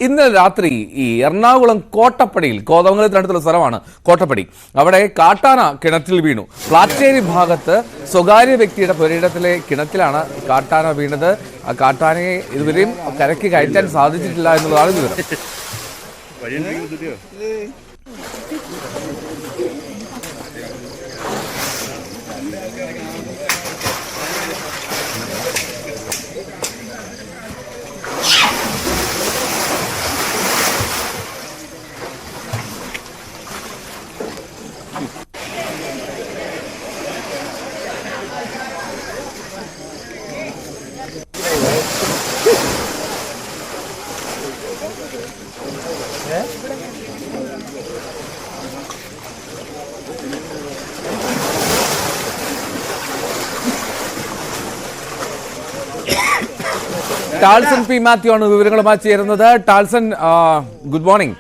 ഇന്നലെ രാത്രി ഈ എറണാകുളം കോട്ടപ്പടിയിൽ കോതമംഗലത്തിനടുത്തുള്ള സ്ഥലമാണ് കോട്ടപ്പടി. അവിടെ കാട്ടാന കിണറ്റിൽ വീണു. പ്ലാച്ചേരി ഭാഗത്ത് സ്വകാര്യ വ്യക്തിയുടെ പുരയിടത്തിലെ കിണറ്റിലാണ് കാട്ടാന വീണത്. ആ കാട്ടാനയെ ഇതുവരെയും കരയ്ക്ക് കയറ്റാൻ സാധിച്ചിട്ടില്ല എന്നുള്ളതാണ് വിവരം. ടാൾസൺ പി മാത്യു ആണ് വിവരങ്ങളുമായി ചേരുന്നത്. ടാൾസൺ, ഗുഡ് മോർണിംഗ്.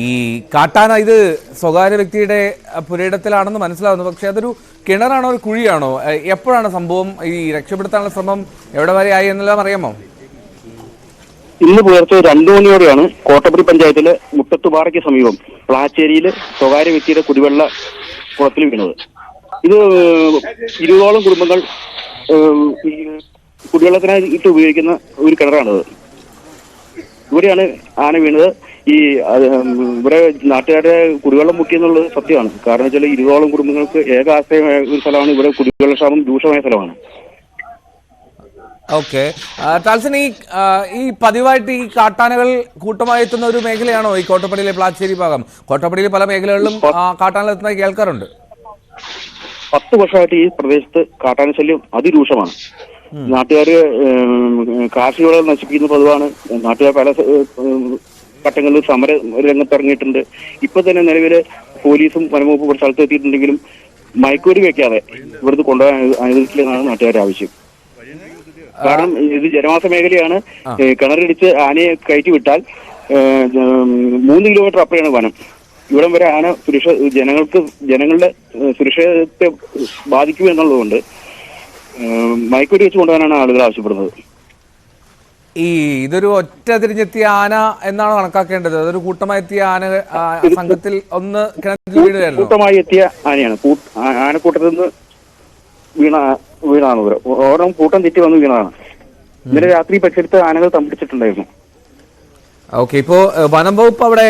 ഈ കാട്ടാന ഇത് സ്വകാര്യ വ്യക്തിയുടെ പുരയിടത്തിലാണെന്ന് മനസ്സിലാവുന്നു. പക്ഷെ അതൊരു കിണറാണോ ഒരു കുഴിയാണോ? എപ്പോഴാണ് സംഭവം? ഈ രക്ഷപ്പെടുത്താനുള്ള ശ്രമം എവിടെ വരെ ആയി എന്നെല്ലാം അറിയാമോ? ഇന്ന് പുലർച്ചെ 2 മണിയോടെയാണ് കോട്ടപ്പടി പഞ്ചായത്തിലെ മുട്ടത്തുപാറയ്ക്ക് സമീപം പ്ലാച്ചേരിയിൽ സ്വകാര്യ വ്യക്തിയുടെ കുടിവെള്ള കുളത്തിൽ വീണത്. ഇത് 20ഓളം കുടുംബങ്ങൾ കുടിവെള്ളത്തിനായി ഇട്ട് ഉപയോഗിക്കുന്ന ഒരു കിണറാണത്. ഇവിടെയാണ് ആന വീണത്. ഇവിടെ നാട്ടുകാരുടെ കുടിവെള്ളം മുക്കിയെന്നുള്ളത് സത്യമാണ്. കാരണം വെച്ചാൽ 20ഓളം കുടുംബങ്ങൾക്ക് ഏക ആശ്രയമായ ഒരു സ്ഥലമാണ്. ഇവിടെ കുടിവെള്ളക്ഷാമം രൂക്ഷമായ സ്ഥലമാണ്. ഓക്കെ, ടാൽസൺ, ഈ പതിവായിട്ട് ഈ കാട്ടാനകൾ കൂട്ടമായി എത്തുന്ന ഒരു മേഖലയാണോ ഈ കോട്ടപ്പടിയിലെ പ്ലാച്ചേരി ഭാഗം? കോട്ടപ്പടിയിലെ പല മേഖലകളിലും കാട്ടാനകൾ എത്തുന്നതായി കേൾക്കാറുണ്ട്. 10 വർഷമായിട്ട് ഈ പ്രദേശത്ത് കാട്ടാന ശല്യം അതിരൂക്ഷമാണ്. നാട്ടുകാര് കാർഷിക വിളകൾ നശിപ്പിക്കുന്ന പതിവാണ്. നാട്ടുകാർ പല ഘട്ടങ്ങളിൽ സമര രംഗത്തിറങ്ങിയിട്ടുണ്ട്. ഇപ്പൊ തന്നെ നിലവില് പോലീസും വനംവകുപ്പും കുറച്ച് സ്ഥലത്ത് എത്തിയിട്ടുണ്ടെങ്കിലും മയക്കുവെടി വെക്കാതെ ഇവിടുന്ന് കൊണ്ടുപോകാൻ അനുവദിക്കില്ലെന്നാണ് നാട്ടുകാരുടെ ആവശ്യം. കാരണം ഇത് ജനവാസ മേഖലയാണ്. കിണറിടിച്ച് ആനയെ കയറ്റി വിട്ടാൽ 3 കിലോമീറ്റർ അപ്പുറയാണ് വനം. ഇവിടം വരെ ആന ജനങ്ങളുടെ സുരക്ഷത്തെ ബാധിക്കുമെന്നുള്ളതുകൊണ്ട് മയക്കുവെടി വെച്ച് കൊണ്ടുപോകാനാണ് ആളുകൾ ആവശ്യപ്പെടുന്നത്. ഇതൊരു ഒറ്റ തിരിഞ്ഞെത്തിയ ആന എന്നാണ് കണക്കാക്കേണ്ടത്? അതൊരു കൂട്ടമായി എത്തിയ ആന സംഘത്തിൽ ഒന്ന് വീടുകയായിരുന്നു. കൂട്ടമായി എത്തിയ ആനയാണ്. ആനക്കൂട്ടത്തിൽ നിന്ന് വീണാണ്. ഓരോ കൂട്ടം തെറ്റി വന്ന് വീണതാണ്. ഇന്നലെ രാത്രി പരിസരത്ത് ആനകൾ തമ്പിടിച്ചിട്ടുണ്ടായിരുന്നു. ഓക്കെ, ഇപ്പോ വനം വകുപ്പ് അവിടെ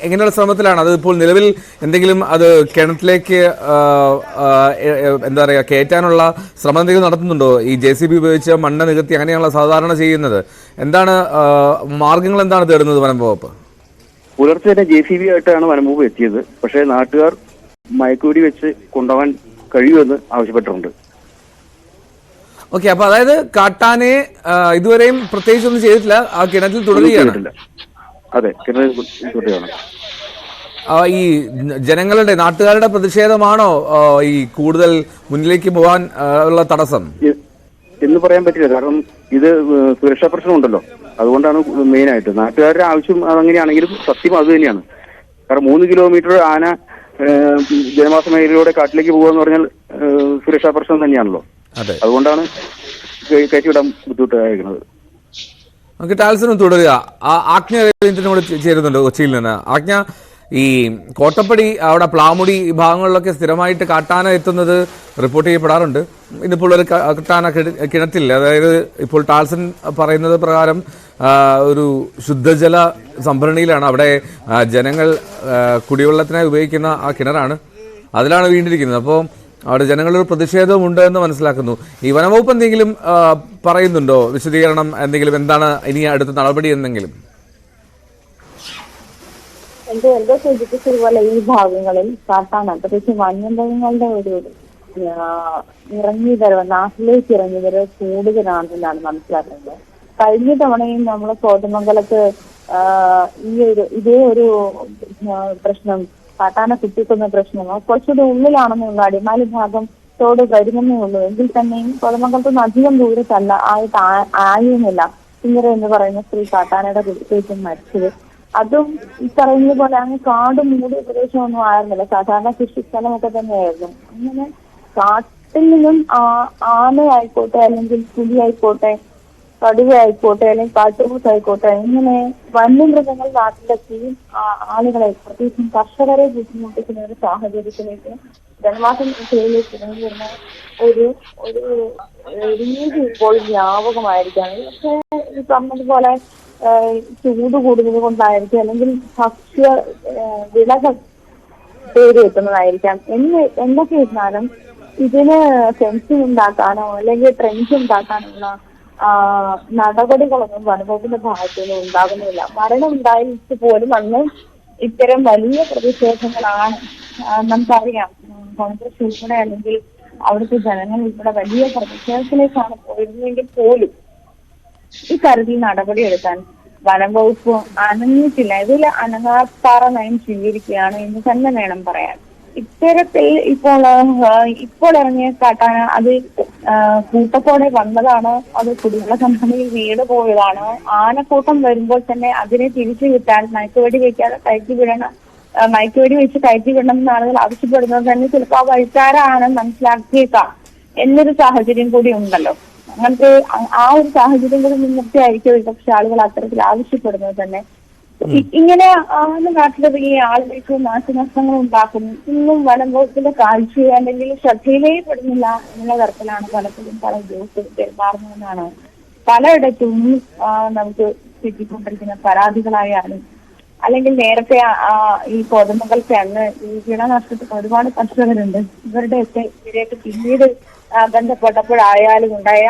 എങ്ങനെയുള്ള ശ്രമത്തിലാണ്? അത് ഇപ്പോൾ നിലവിൽ എന്തെങ്കിലും അത് കിണറ്റിലേക്ക് എന്താ പറയുക കയറ്റാനുള്ള ശ്രമം എന്തെങ്കിലും നടത്തുന്നുണ്ടോ? ഈ JCB ഉപയോഗിച്ച് മണ്ണ് നികത്തി അങ്ങനെയുള്ള സാധാരണ ചെയ്യുന്നത്. എന്താണ് മാർഗങ്ങൾ എന്താണ് തേടുന്നത് വനം വകുപ്പ്? പുലർച്ചെ തന്നെ JCB ആയിട്ടാണ് വനം വകുപ്പ് എത്തിയത്. പക്ഷേ നാട്ടുകാർ മയക്കുവെടി വെച്ച് കൊണ്ടുപോകാൻ കഴിയുമെന്ന് ആവശ്യപ്പെട്ടിട്ടുണ്ട്. ഓക്കെ, അപ്പൊ അതായത് കാട്ടാനെ ഇതുവരെയും പ്രത്യേകിച്ച് ഒന്നും ചെയ്തിട്ടില്ല, ആ കിണറ്റിൽ തുടരുകയാണ്. അതെ, തുടരുകയാണ്. ഈ ജനങ്ങളുടെ നാട്ടുകാരുടെ പ്രതിഷേധമാണോ ഈ കൂടുതൽ മുന്നിലേക്ക് പോകാൻ ഉള്ള തടസ്സം എന്ന് പറയാൻ പറ്റില്ല. കാരണം ഇത് സുരക്ഷാ പ്രശ്നമുണ്ടല്ലോ, അതുകൊണ്ടാണ് മെയിനായിട്ട്. നാട്ടുകാരുടെ ആവശ്യം അതങ്ങനെയാണെങ്കിലും സത്യം അത് തന്നെയാണ്. കാരണം 3 കിലോമീറ്റർ ആന ജനവാസ മേഖലയിലൂടെ കാട്ടിലേക്ക് പോകുക എന്ന് പറഞ്ഞാൽ സുരക്ഷാ പ്രശ്നം തന്നെയാണല്ലോ. അതുകൊണ്ടാണ് കയറ്റിവിടാൻ ബുദ്ധിമുട്ടായിരിക്കുന്നത്. നമുക്ക് ടാൽസനും തുടരുക. ആജ്ഞ രവീന്ദ്രനോട് ചേരുന്നുണ്ട് കൊച്ചിയിൽ നിന്ന്. ആജ്ഞ, ഈ കോട്ടപ്പടി അവിടെ പ്ലാമുടി ഈ ഭാഗങ്ങളിലൊക്കെ സ്ഥിരമായിട്ട് കാട്ടാന എത്തുന്നത് റിപ്പോർട്ട് ചെയ്യപ്പെടാറുണ്ട്. ഇന്നിപ്പോൾ ഒരു കാട്ടാന കിണറ്റിൽ, അതായത് ഇപ്പോൾ ടാൽസൺ പറയുന്നത് പ്രകാരം ഒരു ശുദ്ധജല സംഭരണിയിലാണ്. അവിടെ ജനങ്ങൾ കുടിവെള്ളത്തിനായി ഉപയോഗിക്കുന്ന ആ കിണറാണ്, അതിലാണ് വീണ്ടിരിക്കുന്നത്. അപ്പോൾ അവിടെ ജനങ്ങളൊരു പ്രതിഷേധമുണ്ട് എന്ന് മനസ്സിലാക്കുന്നു. ഈ വനംവകുപ്പ് എന്തെങ്കിലും പറയുന്നുണ്ടോ? വിശദീകരണം എന്തെങ്കിലും? എന്താണ് ഇനി അടുത്ത നടപടി എന്തെങ്കിലും? എന്തോ സൂചിപ്പിച്ചതുപോലെ ഈ ഭാഗങ്ങളിൽ കാട്ടാന, പ്രത്യേകിച്ച് വന്യമൃഗങ്ങളുടെ ഒരു നാട്ടിലേക്ക് ഇറങ്ങി വരവ് കൂടുതലാണെന്നാണ് മനസ്സിലാക്കുന്നത്. കഴിഞ്ഞ തവണയും നമ്മളെ കോതമംഗലത്ത് ഇതേ ഒരു പ്രശ്നം, കാട്ടാന കുത്തിക്കുന്ന പ്രശ്നം കുറച്ചുകൂടി ഉള്ളിലാണെന്നുള്ള അടിമാലി ഭാഗത്തോട് വരുന്നേ ഉള്ളൂ. എങ്കിൽ തന്നെയും കോതമംഗലത്തുനിന്ന് അധികം ദൂരത്തല്ല ആയിരുന്നില്ല സിംഗർ എന്ന് പറയുന്ന സ്ത്രീ കാട്ടാനയുടെ കുത്തേറ്റ് മരിച്ചത്. അതും ഈ പറയുന്നത് പോലെ അങ്ങ് കാട് മൂടിയ പ്രദേശമൊന്നും ആയിരുന്നില്ല, സാധാരണ കൃഷിസ്ഥലമൊക്കെ തന്നെയായിരുന്നു. അങ്ങനെ കാട്ടിൽ നിന്നും ആനയായിക്കോട്ടെ അല്ലെങ്കിൽ പുലി ആയിക്കോട്ടെ കടുവയായിക്കോട്ടെ അല്ലെങ്കിൽ കാട്ടുപോത്ത് ആയിക്കോട്ടെ, ഇങ്ങനെ വന്യമൃഗങ്ങൾ നാട്ടിലെത്തിയും ആളുകളെ, പ്രത്യേകിച്ചും കർഷകരെ ബുദ്ധിമുട്ടിക്കുന്ന ഒരു സാഹചര്യത്തിലേക്ക് ജനവാസ മേഖലയിലേക്ക് ഇറങ്ങി വരുന്ന ഒരു ഒരു രീതി ഇപ്പോൾ വ്യാപകമായിരിക്കുകയാണ്. പക്ഷേ ഈ പറഞ്ഞതുപോലെ ചൂട് കൂടുന്നത് കൊണ്ടായിരിക്കും, അല്ലെങ്കിൽ ഭക്ഷ്യ വിളകൾ പേര് എത്തുന്നതായിരിക്കാം. എന്തൊക്കെ ഇരുന്നാലും ഇതിന് ഫെൻസിങ് ഉണ്ടാക്കാനോ അല്ലെങ്കിൽ ട്രെൻസ് ഉണ്ടാക്കാനുള്ള നടപടികളൊന്നും വനംവകുപ്പിന്റെ ഭാഗത്തുനിന്ന് ഉണ്ടാകുന്നില്ല. മരണം ഉണ്ടായിട്ട് പോലും അന്ന് ഇത്തരം വലിയ പ്രതിഷേധങ്ങളാണ്. നമുക്കറിയാം, കോൺഗ്രസ് ഉൾപ്പെടെ അല്ലെങ്കിൽ അവിടുത്തെ ജനങ്ങൾ ഉൾപ്പെടെ വലിയ പ്രതിഷേധത്തിലേക്കാണ് പോയിരുന്നെങ്കിൽ പോലും ഇക്കാര്യത്തിൽ നടപടിയെടുക്കാൻ വനം വകുപ്പ് അനങ്ങിയിട്ടില്ല. ഇതിൽ അനങ്ങാപ്പാറ നയം സ്വീകരിക്കുകയാണ് എന്ന് തന്നെ വേണം പറയാൻ. ഇത്തരത്തിൽ ഇപ്പോൾ ഇറങ്ങിയ കാട്ടാന അത് കൂട്ടത്തോടെ വന്നതാണോ, അത് കുടിവെള്ള കമ്പനിയിൽ വീട് പോയതാണോ? ആനക്കൂട്ടം വരുമ്പോൾ തന്നെ അതിനെ തിരിച്ചു കിട്ടാൻ മയക്കുവെടി വെക്കാതെ കയറ്റി വിടണം, മയക്കുവെടി വെച്ച് കയറ്റി വിടണം എന്ന് ആളുകൾ ആവശ്യപ്പെടുന്നത് തന്നെ ചിലപ്പോൾ ആ വഴിക്കാര ആന മനസ്സിലാക്കിയേക്കാം എന്നൊരു സാഹചര്യം കൂടി ഉണ്ടല്ലോ. അങ്ങനത്തെ ആ ഒരു സാഹചര്യം കൂടി മുൻനിർത്തിയായിരിക്കും പക്ഷെ ആളുകൾ അത്തരത്തിൽ ആവശ്യപ്പെടുന്നത് തന്നെ. ഇങ്ങനെ നാട്ടിലിറങ്ങി ആളുകൾക്ക് നാശനഷ്ടങ്ങൾ ഉണ്ടാക്കുന്നു. ഇന്നും വനം വകുപ്പിന്റെ കാഴ്ച അല്ലെങ്കിൽ ശ്രദ്ധയിലേ പെടുന്നില്ല എന്നുള്ള തരത്തിലാണ് പലപ്പോഴും പല ഉദ്യോഗസ്ഥർ പെരുമാറുന്നതെന്നാണ് പലയിടത്തും നമുക്ക് കിട്ടിക്കൊണ്ടിരിക്കുന്ന പരാതികളായാലും. അല്ലെങ്കിൽ നേരത്തെ ഈ കോതമംഗലത്തെ അന്ന് ഈ വിളനഷ്ടത്തിന് ഒരുപാട് കർഷകരുണ്ട്. ഇവരുടെയൊക്കെ പിന്നീട് ബന്ധപ്പെട്ടപ്പോഴായാലും ഉണ്ടായ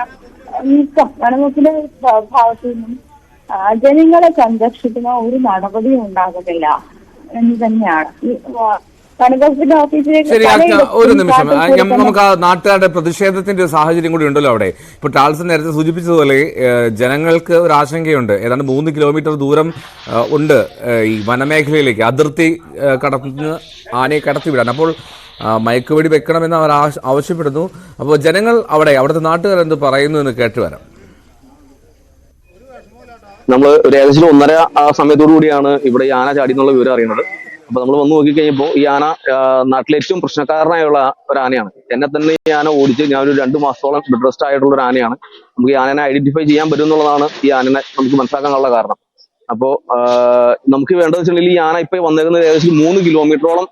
നീക്കം വനംവകുപ്പിന്റെ ഭാഗത്തു നിന്നും ജനങ്ങളെ സംരക്ഷിക്കുന്ന ഒരു നടപടിയും ഉണ്ടാകുന്നില്ല എന്ന് തന്നെയാണ്. വനംവകുപ്പിന്റെ ശരി, ഒരു നിമിഷം ഓഫീസിലേക്ക് നമുക്ക് ആ നാട്ടുകാരുടെ പ്രതിഷേധത്തിന്റെ ഒരു സാഹചര്യം കൂടി ഉണ്ടല്ലോ അവിടെ. ഇപ്പൊ ടാൾസൺ നേരത്തെ സൂചിപ്പിച്ചതുപോലെ ജനങ്ങൾക്ക് ഒരു ആശങ്കയുണ്ട്. ഏതാണ്ട് 3 കിലോമീറ്റർ ദൂരം ഉണ്ട് ഈ വനമേഖലയിലേക്ക് അതിർത്തി കടന്ന് ആനയെ കടത്തിവിടാൻ. അപ്പോൾ മയക്കുവെടി വെക്കണമെന്ന് അവർ ആവശ്യപ്പെടുന്നു. അപ്പോൾ ജനങ്ങൾ അവിടുത്തെ നാട്ടുകാർ എന്ത് പറയുന്നു എന്ന് കേട്ട് വരാം. നമ്മൾ ഒരു ഏകദേശം 1:30 ആ സമയത്തോടു കൂടിയാണ് ഇവിടെ ഈ ആന ചാടി എന്നുള്ള വിവരം അറിയുന്നത്. അപ്പൊ നമ്മൾ വന്ന് നോക്കിക്കഴിഞ്ഞപ്പോൾ ഈ ആന നാട്ടിലെ ഏറ്റവും പ്രശ്നക്കാരനായുള്ള ഒരു ആനയാണ്. എന്നെ തന്നെ ഈ ആന ഓടിച്ച് ഞാനൊരു 2 മാസത്തോളം ബെഡ് റെസ്റ്റ് ആയിട്ടുള്ള ഒരു ആനയാണ്. നമുക്ക് ഈ ആനനെ ഐഡന്റിഫൈ ചെയ്യാൻ പറ്റും എന്നുള്ളതാണ് ഈ ആനനെ നമുക്ക് മനസ്സിലാക്കാനുള്ള കാരണം. അപ്പോ നമുക്ക് വേണ്ടത് വെച്ചിട്ടുണ്ടെങ്കിൽ ഈ ആന ഇപ്പൊ വന്നേക്കുന്നത് ഏകദേശം 3 കിലോമീറ്ററോളം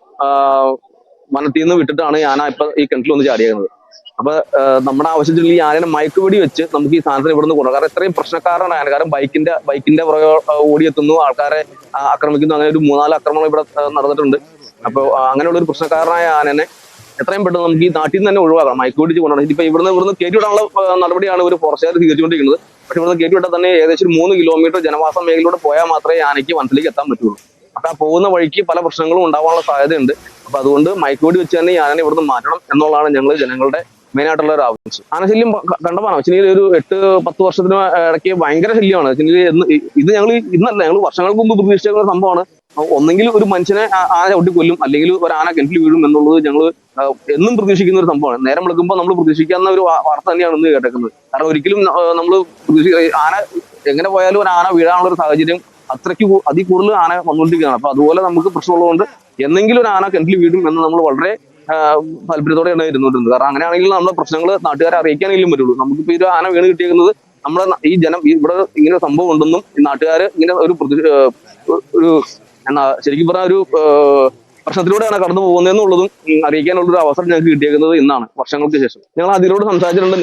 വനത്തിൽ നിന്ന് വിട്ടിട്ടാണ് ഈ ആന ഇപ്പൊ ഈ കിണറ്റിൽ വന്ന് ചാടിയേക്കുന്നത്. അപ്പൊ നമ്മുടെ ആവശ്യത്തിൽ ഈ ആനനെ മയക്കുവെടി വെച്ച് നമുക്ക് ഈ സാധനത്തിന് ഇവിടെ നിന്ന് കൊണ്ടുപോകാം. കാരണം ഇത്രയും പ്രശ്നക്കാരാണ് ആന. കാരണം ബൈക്കിന്റെ പുറകെ ഓടിയെത്തുന്നു, ആൾക്കാരെ ആക്രമിക്കുന്നു. അങ്ങനെ ഒരു 3-4 ആക്രമണം ഇവിടെ നടന്നിട്ടുണ്ട്. അപ്പോൾ അങ്ങനെയുള്ള ഒരു പ്രശ്നക്കാരനായ ആനനെ എത്രയും പെട്ടെന്ന് നമുക്ക് ഈ നാട്ടിൽ നിന്ന് തന്നെ ഒഴിവാക്കണം, മയക്കുവെടി കൊണ്ടുപോകണം. ഇപ്പൊ ഇവിടുന്ന് കയറ്റിവിടാനുള്ള നടപടിയാണ് ഒരു ഫോറസ്റ്റുകാർ സ്വീകരിച്ചുകൊണ്ടിരിക്കുന്നത്. പക്ഷെ ഇവിടുന്ന് കയറ്റിവിട്ടാൽ തന്നെ ഏകദേശം 3 കിലോമീറ്റർ ജനവാസ മേഖലയിലൂടെ പോയാൽ മാത്രമേ ആനയ്ക്ക് വനത്തിലേക്ക് എത്താൻ പറ്റുള്ളൂ. അപ്പൊ ആ പോകുന്ന വഴിക്ക് പല പ്രശ്നങ്ങളും ഉണ്ടാവാനുള്ള സാധ്യതയുണ്ട്. അപ്പൊ അതുകൊണ്ട് മയക്കുവെടി വെച്ച് തന്നെ ഈ ആനനെ ഇവിടുന്ന് മാറ്റണം എന്നുള്ളതാണ് ഞങ്ങൾ ജനങ്ങളുടെ മെയിൻ ആയിട്ടുള്ള ഒരു ആവശ്യം. ആനശല്യം കണ്ടമാണ്. വെച്ചാൽ ഒരു 8-10 വർഷത്തിന് ഇടയ്ക്ക് ഭയങ്കര ശല്യമാണ്. ഇത് ഞങ്ങൾ ഇന്നല്ല, ഞങ്ങൾ വർഷങ്ങൾക്ക് മുമ്പ് പ്രതീക്ഷിച്ച സംഭവമാണ്. ഒന്നെങ്കിൽ ഒരു മനുഷ്യനെ ആന ചവിട്ടി കൊല്ലും, അല്ലെങ്കിൽ ഒരു ആന കിണറ്റിൽ വീഴും എന്നുള്ളത് ഞങ്ങൾ എന്നും പ്രതീക്ഷിക്കുന്ന ഒരു സംഭവമാണ്. നേരം വിളിക്കുമ്പോൾ നമ്മൾ പ്രതീക്ഷിക്കാവുന്ന ഒരു വാർത്ത തന്നെയാണ് ഇന്ന് കേട്ടേക്കുന്നത്. കാരണം ഒരിക്കലും നമ്മൾ ആന എങ്ങനെ പോയാലും ഒരു ആന വീഴാനുള്ള ഒരു സാഹചര്യം അതിൽ കൂടുതൽ ആന വന്നുകൊണ്ടിരിക്കുകയാണ്. അപ്പൊ അതുപോലെ നമുക്ക് പ്രശ്നമുള്ളതുകൊണ്ട് എന്നെങ്കിലും ഒരു ആന കിണറ്റിൽ വീഴും എന്ന് നമ്മൾ വളരെ താല്പര്യത്തോടെയാണ് ഇരുന്നിട്ടുണ്ട്. കാരണം അങ്ങനെയാണെങ്കിൽ നമ്മുടെ പ്രശ്നങ്ങൾ നാട്ടുകാരെ അറിയിക്കാനെങ്കിലും പറ്റുള്ളൂ. നമുക്കിപ്പോ ഒരു ആന വീണ് കിട്ടിയേക്കുന്നത് നമ്മുടെ ഈ ഇവിടെ ഇങ്ങനെ ഒരു സംഭവം ഉണ്ടെന്നും ഈ നാട്ടുകാർ ഇങ്ങനെ ഒരു ശരിക്കും പറഞ്ഞ ഒരു പ്രശ്നത്തിലൂടെയാണ് കടന്നു പോകുന്നതെന്നുള്ളതും അറിയിക്കാനുള്ളൊരു അവസരം ഞങ്ങൾക്ക് കിട്ടിയേക്കുന്നത് ഇന്നാണ്, വർഷങ്ങൾക്ക് ശേഷം. ഞങ്ങൾ അതിലൂടെ സംസാരിച്ചിട്ടുണ്ട്.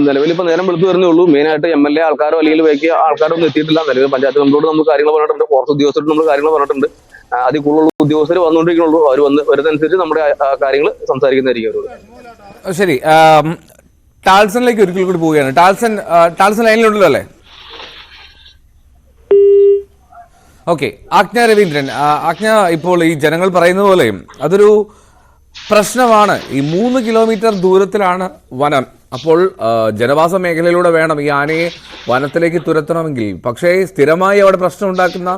നിലവിൽ ഇപ്പൊ നേരം വെളുത്തു വരുന്നേ ഉള്ളൂ. മെയിനായിട്ട് MLA ആൾക്കാരോ അല്ലെങ്കിൽ ബാക്കി ആൾക്കാരോ ഒന്നും എത്തിയിട്ടില്ല. നിലവിൽ പഞ്ചായത്ത് മെമ്പറോട് നമ്മൾ കാര്യങ്ങൾ പറഞ്ഞിട്ടുണ്ട്, ഫോറസ്റ്റ് ഉദ്യോഗസ്ഥരോട് നമ്മൾ കാര്യങ്ങൾ പറഞ്ഞിട്ടുണ്ട്. അതിൽ കൂടുതലുള്ള ഉദ്യോഗസ്ഥർ വന്നുകൊണ്ടിരിക്കുന്നുള്ളൂ. അവർ വരുന്നതനുസരിച്ച് നമ്മുടെ കാര്യങ്ങൾ സംസാരിക്കുന്നതായിരിക്കും അവരോട്. ശരി, ടാൾസണിലേക്ക് ഒരിക്കൽ കൂടി പോവുകയാണ്. ടാൾസൺ ലൈനിലുണ്ടല്ലോ അല്ലേ? ഓക്കെ, ആജ്ഞ രവീന്ദ്രൻ. ആജ്ഞ, ഇപ്പോൾ ഈ ജനങ്ങൾ പറയുന്ന പോലെ അതൊരു പ്രശ്നമാണ്. ഈ 3 കിലോമീറ്റർ ദൂരത്തിലാണ് വനം. അപ്പോൾ ജനവാസ മേഖലയിലൂടെ വേണം ഈ ആനയെ വനത്തിലേക്ക് തുരത്തണമെങ്കിൽ. പക്ഷേ സ്ഥിരമായി അവിടെ പ്രശ്നം ഉണ്ടാക്കുന്ന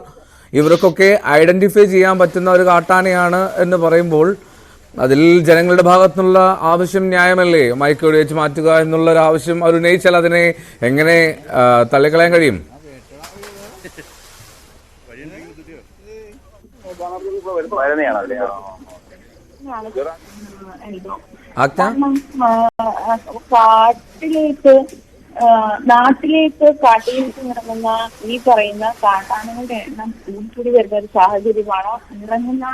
ഇവർക്കൊക്കെ ഐഡന്റിഫൈ ചെയ്യാൻ പറ്റുന്ന ഒരു കാട്ടാനയാണ് എന്ന് പറയുമ്പോൾ അതിൽ ജനങ്ങളുടെ ഭാഗത്തുനിന്നുള്ള ആവശ്യം ന്യായമല്ലേ? മയക്കുവെടി വെച്ച് മാറ്റുക എന്നുള്ള ഒരു ആവശ്യം അവർ ഉന്നയിച്ചാൽ അതിനെ എങ്ങനെ തള്ളിക്കളയാൻ കഴിയും? കാട്ടിലേക്ക് നാട്ടിലേക്ക് കാട്ടിലേക്ക് ഇറങ്ങുന്ന ഈ പറയുന്ന കാട്ടാനകളുടെ എണ്ണം കൂടി വരുന്ന ഒരു സാഹചര്യമാണ്. ഇറങ്ങുന്ന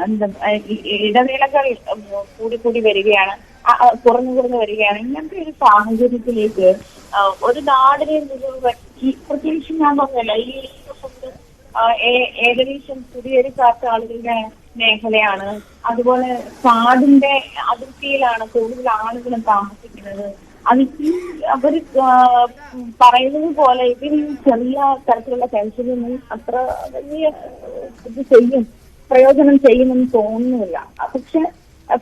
എന്താ ഇടവേളകൾ കൂടി വരികയാണ്, കുറഞ്ഞു വരികയാണ്. ഇങ്ങനത്തെ ഒരു സാഹചര്യത്തിലേക്ക് ഒരു നാടിനെ പ്രത്യേകിച്ച് ഞാൻ പറഞ്ഞല്ല, ഈ ഏകദേശം കുടിയേറിക്കാത്ത ആളുകളുടെ മേഖലയാണ്. അതുപോലെ കാടിന്റെ അതിർത്തിയിലാണ് കൂടുതൽ ആളുകളും താമസിക്കുന്നത്. അത് അവർ പറയുന്നത് പോലെ ഇതിന് ചെറിയ തരത്തിലുള്ള പെൻഷനൊന്നും അത്ര വലിയ ഇത് പ്രയോജനം ചെയ്യുമെന്ന് തോന്നുന്നില്ല. പക്ഷെ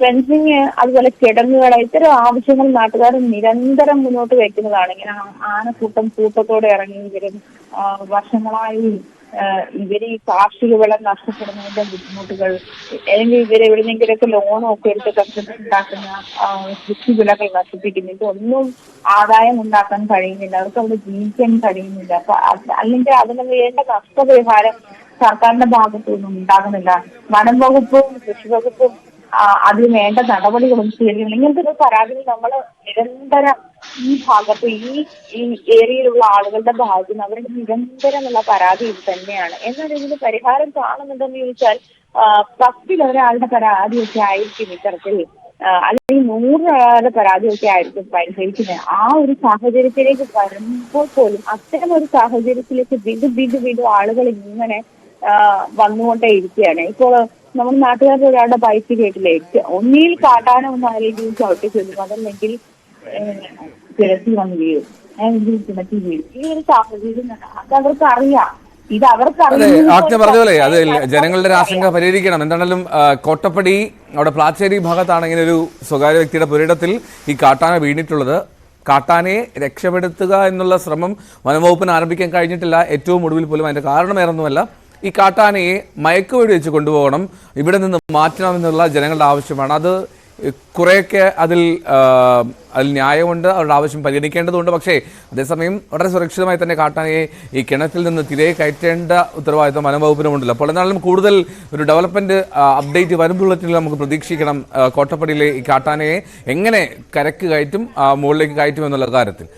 ഫെൻസിങ്, അതുപോലെ കിടങ്ങുകൾ, ഇത്തരം ആവശ്യങ്ങൾ നാട്ടുകാർ നിരന്തരം മുന്നോട്ട് വയ്ക്കുന്നതാണ്. ഇങ്ങനെ കൂട്ടത്തോടെ ഇറങ്ങി ഇവരും വർഷങ്ങളായി ഇവര് ഈ കാർഷിക വിള നഷ്ടപ്പെടുന്നതിന്റെ ബുദ്ധിമുട്ടുകൾ, അല്ലെങ്കിൽ ഇവര് എവിടെയെങ്കിലൊക്കെ ലോണൊക്കെ എടുത്ത് കർഷകരുണ്ടാക്കുന്ന കൃഷി വിളകൾ നശിപ്പിക്കുന്നു. ഇതൊന്നും ആദായം ഉണ്ടാക്കാൻ കഴിയുന്നില്ല, അവർക്ക് അവിടെ ജീവിക്കാൻ കഴിയുന്നില്ല. അപ്പൊ അല്ലെങ്കിൽ അതിന് വേണ്ട നഷ്ടപരിഹാരം സർക്കാരിന്റെ ഭാഗത്തുനിന്നും ഉണ്ടാകുന്നില്ല. വനം വകുപ്പും കൃഷി വകുപ്പും അതിന് വേണ്ട നടപടികളും ചെയ്യുന്നില്ല. ഇങ്ങനത്തെ ഒരു പരാതികൾ നമ്മൾ നിരന്തരം ഈ ഭാഗത്ത് ഈ ഏരിയയിലുള്ള ആളുകളുടെ ഭാഗത്ത് നിന്ന് അവരുടെ നിരന്തരമുള്ള പരാതി ഇത് തന്നെയാണ്. എന്നാൽ ഇതിന് പരിഹാരം കാണുന്നുണ്ടെന്ന് ചോദിച്ചാൽ 10 ഒരാളുടെ പരാതിയൊക്കെ ആയിരിക്കും ഇത്തരത്തിൽ, അല്ലെങ്കിൽ 100 ഒരാളുടെ പരാതിയൊക്കെ ആയിരിക്കും പരിഹരിക്കുന്നത്. ആ ഒരു സാഹചര്യത്തിലേക്ക് വരുമ്പോൾ പോലും അത്തരം ഒരു സാഹചര്യത്തിലേക്ക് വീണ്ടും ആളുകൾ ഇങ്ങനെ വന്നുകൊണ്ടേ ഇരിക്കുകയാണ്. ഇപ്പോൾ നമ്മുടെ നാട്ടുകാരുടെ ഒരാളുടെ ബൈക്ക് കേട്ടില്ലേ, ഒന്നിൽ കാട്ടാന ഒന്ന് ആരെങ്കിലും ചവിട്ടി ചെല്ലും, അതല്ലെങ്കിൽ കിടത്തി വന്ന് വീഴും, കിണറ്റി വീഴും. ഈ ഒരു സാഹചര്യം അത് അവർക്ക് അറിയാം. ഇത് അവർക്ക് ആജ്ഞ പറഞ്ഞ പോലെ അത് ജനങ്ങളുടെ ആശങ്ക പരിഹരിക്കണം. എന്താണെങ്കിലും കോട്ടപ്പടി അവിടെ പ്ലാച്ചേരി ഭാഗത്താണ് ഇങ്ങനെ ഒരു സ്വകാര്യ വ്യക്തിയുടെ പുരയിടത്തിൽ ഈ കാട്ടാന വീണിട്ടുള്ളത്. കാട്ടാനയെ രക്ഷപ്പെടുത്തുക എന്നുള്ള ശ്രമം വനംവകുപ്പിന് ആരംഭിക്കാൻ കഴിഞ്ഞിട്ടില്ല. ഏറ്റവും ഒടുവിൽ പോലും അതിന്റെ കാരണം വേറൊന്നുമല്ല, ഈ കാട്ടാനയെ മയക്കുവെടി വെച്ച് കൊണ്ടുപോകണം, ഇവിടെ നിന്ന് മാറ്റണമെന്നുള്ള ജനങ്ങളുടെ ആവശ്യമാണ്. അത് കുറേയൊക്കെ അതിൽ ന്യായമുണ്ട്, അവരുടെ ആവശ്യം പരിഗണിക്കേണ്ടതുണ്ട്. പക്ഷേ അതേസമയം വളരെ സുരക്ഷിതമായി തന്നെ കാട്ടാനയെ ഈ കിണറ്റിൽ നിന്ന് തിരികെ കയറ്റേണ്ട ഉത്തരവാദിത്വം വനംവകുപ്പിനുമുണ്ടല്ലോ. അപ്പോൾ എന്നാലും കൂടുതൽ ഒരു ഡെവലപ്മെന്റ് അപ്ഡേറ്റ് വരും ബുള്ളറ്റിനിൽ നമുക്ക് പ്രതീക്ഷിക്കണം. കോട്ടപ്പടിയിലെ ഈ കാട്ടാനയെ എങ്ങനെ കരക്ക് കയറ്റും, മുകളിലേക്ക് കയറ്റും എന്നുള്ള കാര്യത്തിൽ.